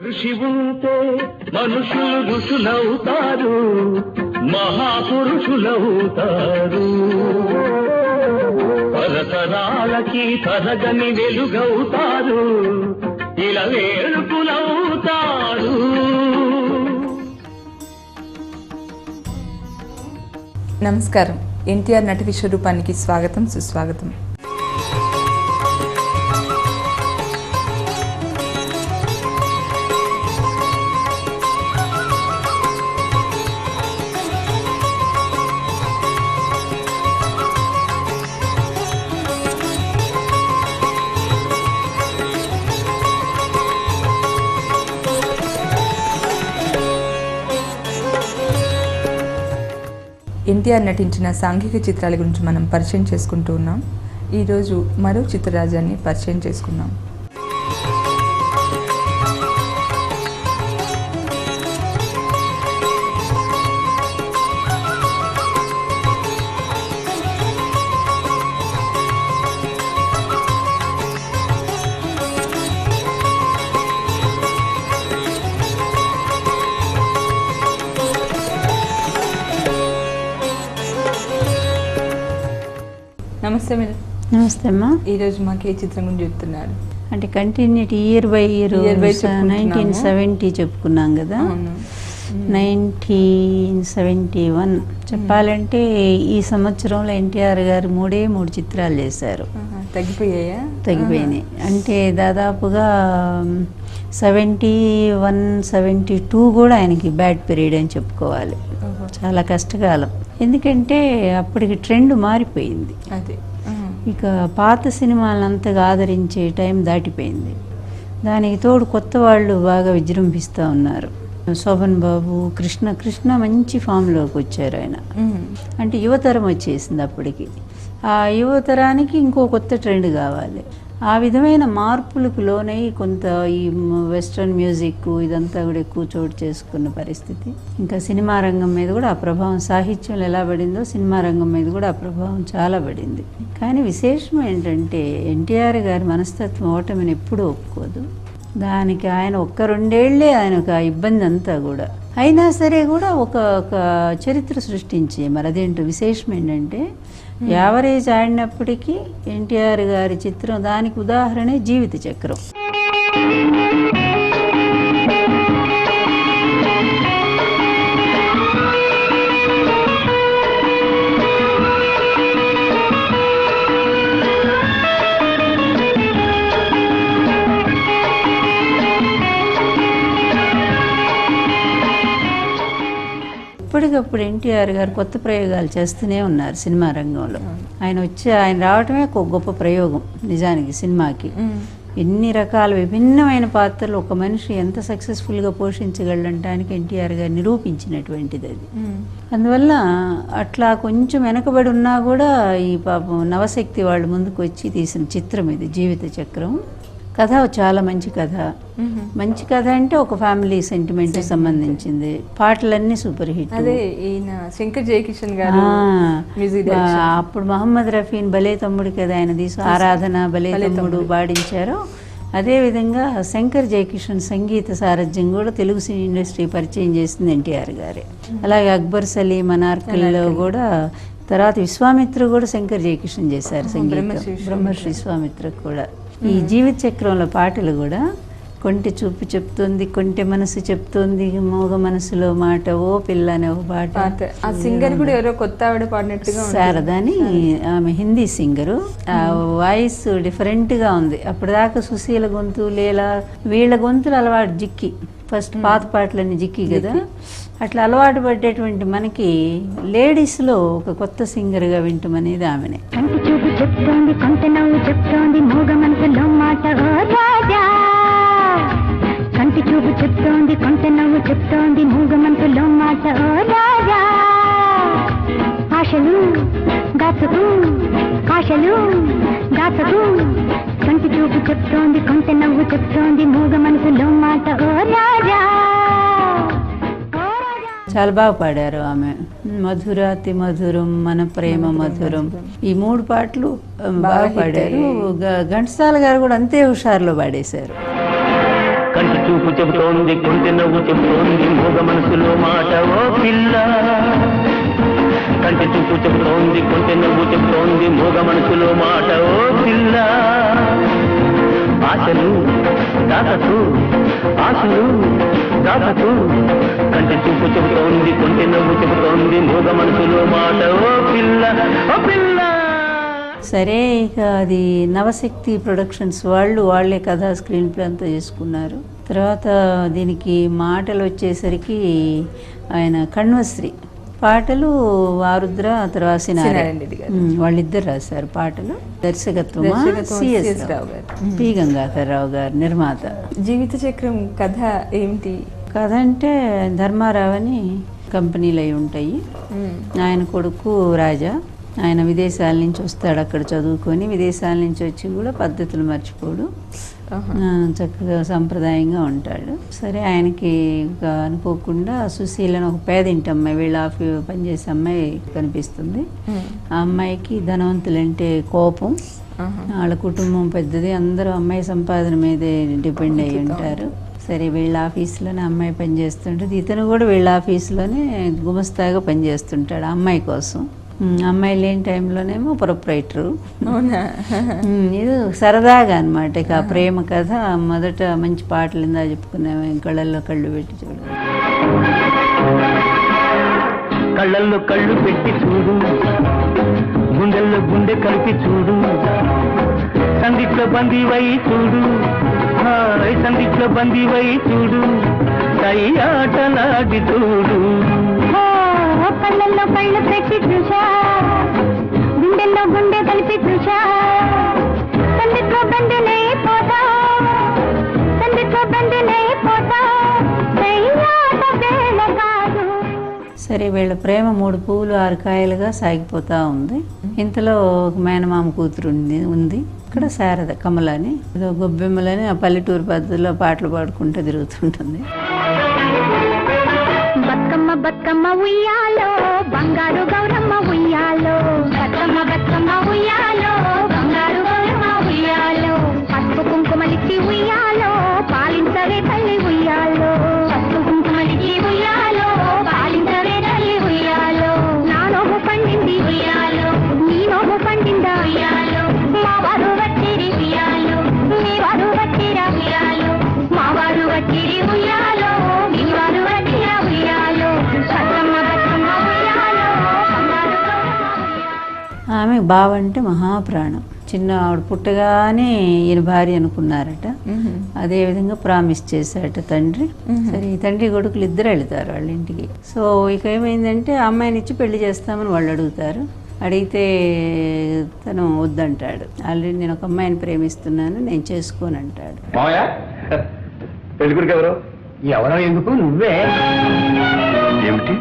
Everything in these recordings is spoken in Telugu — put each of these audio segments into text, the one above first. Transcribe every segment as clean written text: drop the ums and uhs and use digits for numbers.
కృషి ఉంటే మనుషులు ఋషులవుతారు, మహాపురుషులవుతారు. తరతరాలకి తరగని వెలుగవుతారు, ఇలా వేడుకులవుతారు. నమస్కారం. ఎన్టీఆర్ నటి విశ్వరూపానికి స్వాగతం, సుస్వాగతం. ఎన్టీఆర్ నటించిన సాంఘిక చిత్రాల గురించి మనం పరిచయం చేసుకుంటూ ఉన్నాం. ఈరోజు మరో చిత్రరాజాన్ని పరిచయం చేసుకున్నాం. నమస్తే మేడం. నమస్తే అమ్మా. ఈరోజు మాకు ఏ చిత్రం గురించి చెప్తున్నారు? అంటే కంటిన్యూటీ ఇయర్ బై ఇయర్ 1970 చెప్పుకున్నాం కదా. 1971 చెప్పాలంటే ఈ సంవత్సరంలో ఎన్టీఆర్ గారు మూడు చిత్రాలు చేశారు. తగ్గిపోయాయా? తగ్గిపోయినాయి. అంటే దాదాపుగా 71, 72 కూడా ఆయనకి బ్యాడ్ పీరియడ్ అని చెప్పుకోవాలి. చాలా కష్టకాలం. ఎందుకంటే అప్పటికి ట్రెండ్ మారిపోయింది. అదే ఇక పాత సినిమాలను అంతగా ఆదరించే టైం దాటిపోయింది. దానికి తోడు కొత్త వాళ్ళు బాగా విజృంభిస్తూ ఉన్నారు. శోభన్ బాబు, కృష్ణ మంచి ఫామ్లోకి వచ్చారు ఆయన. అంటే యువతరం వచ్చేసింది అప్పటికి. ఆ యువతరానికి ఇంకో కొత్త ట్రెండ్ కావాలి. ఆ విధమైన మార్పులకు లోనై కొంత ఈ వెస్ట్రన్ మ్యూజిక్ ఇదంతా కూడా ఎక్కువ చోటు చేసుకున్న పరిస్థితి. ఇంకా సినిమా రంగం మీద కూడా ఆ ప్రభావం, సాహిత్యంలో ఎలా పడిందో సినిమా రంగం మీద కూడా ఆ ప్రభావం చాలా పడింది. కానీ విశేషం ఏంటంటే ఎన్టీఆర్ గారి మనస్తత్వం ఓటమిని ఎప్పుడూ ఒప్పుకోదు. దానికి ఆయన 1-2 ఏళ్లే ఆయనకు ఆ ఇబ్బంది అంతా కూడా అయినా సరే కూడా ఒక చరిత్ర సృష్టించి, మరి అదేంటో విశేషం ఏంటంటే యావరేజ్ ఆడినప్పటికీ ఎన్టీఆర్ గారి చిత్రం దానికి ఉదాహరణే జీవిత చక్రం. ఇప్పటికప్పుడు ఎన్టీఆర్ గారు కొత్త ప్రయోగాలు చేస్తూనే ఉన్నారు సినిమా రంగంలో. ఆయన రావటమే ఒక గొప్ప ప్రయోగం నిజానికి సినిమాకి. ఎన్ని రకాల విభిన్నమైన పాత్రలు ఒక మనిషి ఎంత సక్సెస్ఫుల్గా పోషించగలంటానికి ఎన్టీఆర్ గారు నిరూపించినటువంటిది అది. అందువల్ల అట్లా కొంచెం వెనకబడి ఉన్నా కూడా ఈ పాపం నవశక్తి వాళ్ళు ముందుకు వచ్చి తీసిన చిత్రం ఇది జీవిత చక్రం. కథ చాలా మంచి కథ. మంచి కథ అంటే ఒక ఫ్యామిలీ సెంటిమెంట్ సంబంధించింది. పాటలన్నీ సూపర్ హిట్. అదే ఈయన శంకర్ జయకిషన్ గారు అప్పుడు మహమ్మద్ రఫీన్ భలే తమ్ముడు కదా ఆయన తీసు, ఆరాధన భలే తమ్ముడు పాడించారు. అదేవిధంగా శంకర్ జయకిషన్ సంగీత సారథ్యం కూడా తెలుగు సినీ ఇండస్ట్రీ పరిచయం చేసింది ఎన్టీఆర్ గారే. అలాగే అక్బర్ సలీం, అనార్కలిలో కూడా తర్వాత విశ్వామిత్ర కూడా శంకర్ జయకిషన్ చేశారు సంగీతం. బ్రహ్మర్షి విశ్వామిత్ర కూడా. ఈ జీవిత చక్రంలో పాటలు కూడా కొంటె చూపు చెప్తుంది, కొంటె మనసు చెప్తుంది, మోగ మనసులో మాట, ఓ పిల్ల అనే ఒక పాట. ఆ సింగర్ కూడా ఎవరో కొత్త ఆవిడ పాడినట్టుగా శారదని, ఆమె హిందీ సింగరు. ఆ వాయిస్ డిఫరెంట్గా ఉంది. అప్పటిదాకా సుశీల గొంతు, లేలా వీళ్ళ గొంతులు అలవాటు జిక్కి, ఫస్ట్ పాత పాటలన్నీ జిక్కి కదా. అట్లా అలవాటు పడ్డేటువంటి మనకి లేడీస్లో ఒక కొత్త సింగర్గా వింటామనేది ఆమెనే. చెప్తోంది కొంత నవ్వు చెప్తోంది మోగ మనసులో మాట, కంటి చూపు చెప్తోంది కొంత నవ్వు చెప్తోంది మోగ మనసులో మాట, ఆశలు గాసకు ఆశలు గాసకు, కంటి చూపు చెప్తోంది కొంత నవ్వు చెప్తోంది మోగ మనసులో మాట, చాలా బాగా పాడారు ఆమె. మధురాతి మధురం, మన ప్రేమ మధురం, ఈ 3 పాటలు బాగా పాడారు. ఘంటసాల గారు కూడా అంతే హుషారులో పాడేశారు. చూపు చెబుతోంది, కొంచె నవ్వు చెబుతోంది, మూగ మనసులో మాట ఓ పిల్ల. కంటి చూపు చెబుతోంది, కొంచె నవ్వు చెబుతోంది, మూగ మనసులో మాట ఓ పిల్ల. ఆశలు దాతకు, ఆశలు దాతకు, కంటి చూపు చెబుతోంది, కొంచె నవ్వు చెబుతోంది, మూగ మనసులో మాట ఓ పిల్ల, ఓ పిల్ల. సరే, ఇక అది నవశక్తి ప్రొడక్షన్స్ వాళ్ళే కథ స్క్రీన్ ప్లే అంతా చేసుకున్నారు. తర్వాత దీనికి మాటలు వచ్చేసరికి ఆయన కణ్వశ్రీ, పాటలు ఆరుద్ర, తర్వాత వాళ్ళిద్దరు రాశారు పాటలు. దర్శకత్వం సిఎస్ రావు గారు, పి గంగాధర్ రావు గారు నిర్మాత. జీవిత చక్రం కథ ఏమిటి? కథ అంటే ధర్మారావు అని కంపెనీలు అయి ఉంటాయి. ఆయన కొడుకు రాజా, ఆయన విదేశాల నుంచి వస్తాడు, అక్కడ చదువుకొని విదేశాల నుంచి వచ్చి కూడా పద్ధతులు మర్చిపోడు, చక్కగా సంప్రదాయంగా ఉంటాడు. సరే, ఆయనకి అనుకోకుండా సుశీలని ఒక పేదింటి అమ్మాయి, వీళ్ళ పనిచేసే అమ్మాయి కనిపిస్తుంది. ఆ అమ్మాయికి ధనవంతులంటే కోపం, వాళ్ళ కుటుంబం పెద్దది, అందరూ అమ్మాయి సంపాదన మీదే డిపెండ్ అయ్యి ఉంటారు. సరే, వీళ్ళ ఆఫీస్లోనే అమ్మాయి పనిచేస్తుంటుంది, ఇతను కూడా వీళ్ళ ఆఫీస్లోనే గుమస్తాగా పనిచేస్తుంటాడు అమ్మాయి కోసం. అమ్మాయి లేని టైంలోనేమో ప్రొపరైటరు. ఇది సరదాగా అనమాట. ఇక ప్రేమ కథ. మొదట మంచి పాటలు ఇందా చెప్పుకున్నాము, కళ్ళల్లో కళ్ళు పెట్టి చూడు. కళ్ళల్లో కళ్ళు పెట్టి చూడు, గుండెల్లో గుండె కలిపి చూడు, సందిట్లో బందీవై చూడు, సందిట్లో బందీవై చూడు, ఆటలాడి చూడు. కళ్ళల్లో కళ్ళు పెట్టి చూసా, గుండెల్లో గుండె కలిపి చూసా, సందిట్లో బండినై పోతా, సందిట్లో బండినై పోతా, వేళ కాదు. సరే, వీళ్ళ ప్రేమ 3 పువ్వులు 6 కాయలుగా సాగిపోతూ ఉంది. ఇంతలో ఒక మేనమామ కూతురు ఉంది. ఇక్కడ శారద కమలని, ఏదో గొబ్బెమ్మలని ఆ పల్లెటూరు పద్ధతిలో పాటలు పాడుకుంటూ తిరుగుతుంటుంది. బతుకమ్మ బతుకమ్మ ఉయ్యాలో, బంగారు గౌరమ్మ ఉయ్యాలో, బతుకమ్మ బతుకమ్మ ఉయ్యాలో, బంగారు గౌరమ్మ ఉయ్యాలో, పసుపు కుంకుమలిచ్చి ఉయ్యాలో, పాలించవే తల్లి ఉయ్యాలో, పసుపు కుంకుమలిచ్చి ఉయ్యాలో, పాలించవే తల్లి ఉయ్యాలో, నా నోము పండింది ఉయ్యాలో, నీ నోము పండిందా ఉయ్యాలో, మా వారు వచ్చిరి ఉయ్యాలో, మీ వారు వచ్చిరా ఉయ్యాలో, మా వారు వచ్చిరి ఉయ్యాలో, మీ వారు వచ్చిరా ఉయ్యాలో, బతుకమ్మ బతుకమ్మ ఉయ్యాలో, బంగారు గౌరమ్మ ఉయ్యాలో. ఆమె బావ అంటే మహాప్రాణం. చిన్న ఆవిడ పుట్టగానే ఈయన భార్య అనుకున్నారట. అదేవిధంగా ప్రామిస్ చేశారట తండ్రి. సరే, ఈ తండ్రి కొడుకులు ఇద్దరు వెళ్తారు వాళ్ళ ఇంటికి. సో ఇక ఏమైందంటే అమ్మాయిని ఇచ్చి పెళ్లి చేస్తామని వాళ్ళు అడుగుతారు. అడిగితే తను వద్దంటాడు. ఆల్రెడీ నేను ఒక అమ్మాయిని ప్రేమిస్తున్నాను, నేను చేసుకోను అంటాడు. పెళ్ళికొడుకు ఎవరు? ఎవరో ఎందుకు, నువ్వే. ఏమిటి?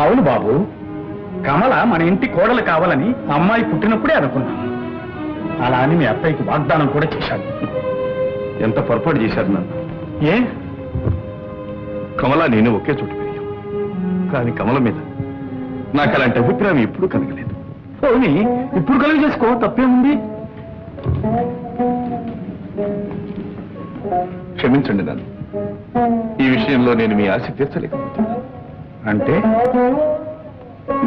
అవును బాబు, కమల మన ఇంటి కోడలు కావాలని అమ్మాయి పుట్టినప్పుడే అనుకున్నాను. అలా అని మీ అబ్బాయికి వాగ్దానం కూడా చేశాను. ఎంత పొరపాటు చేశారు నన్ను. ఏ? కమల నేను ఒకే చోటు పెరిగాం, కానీ కమల మీద నాకు అలాంటి అభిప్రాయం ఎప్పుడు కలగలేదు. పోనీ ఇప్పుడు కలిగి చేసుకో, తప్పేముంది? క్షమించండి నన్ను, ఈ విషయంలో నేను మీ ఆశ తీర్చలేకపోతున్నా. అంటే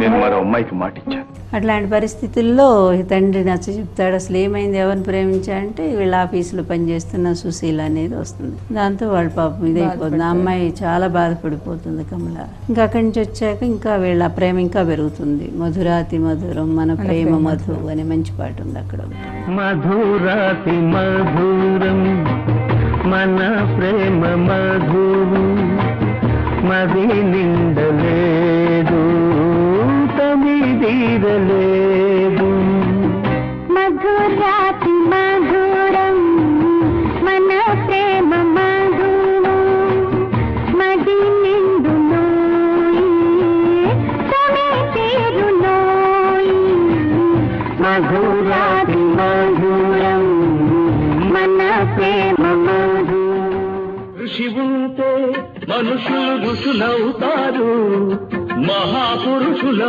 నేను మరో అమ్మాయికి మాట ఇచ్చాను. అట్లాంటి పరిస్థితుల్లో తండ్రి నచ్చ చెప్తాడు. అసలు ఏమైంది, ఎవరిని ప్రేమించాలంటే వీళ్ళ ఆఫీసులో పనిచేస్తున్న సుశీల అనేది వస్తుంది. దాంతో వాళ్ళ పాపం ఇదైపోతుంది. ఆ అమ్మాయి చాలా బాధపడిపోతుంది కమల. ఇంకా అక్కడి నుంచి వచ్చాక ఇంకా వీళ్ళ ప్రేమ ఇంకా పెరుగుతుంది. మధురాతి మధురం మన ప్రేమ మధు అనే మంచి పాట ఉంది అక్కడ. మధురాతి మధురం మన ప్రేమ మధు, మది నిండలేదు తమిదీరలేదు. మధురాతి మధురం మన ప్రేమ మధు, మది నిండులోయి తమిదీరులోయి. మధురాతి మధురం మన ప్రేమ మధు. ఋషి ఉంటే మనుషులు ఋషులవుతారు, మహాపురుషులవుతారు.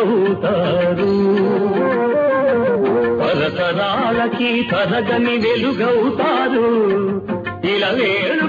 తరతరాలకి తరగని వెలుగవుతారు ఇలా వేడు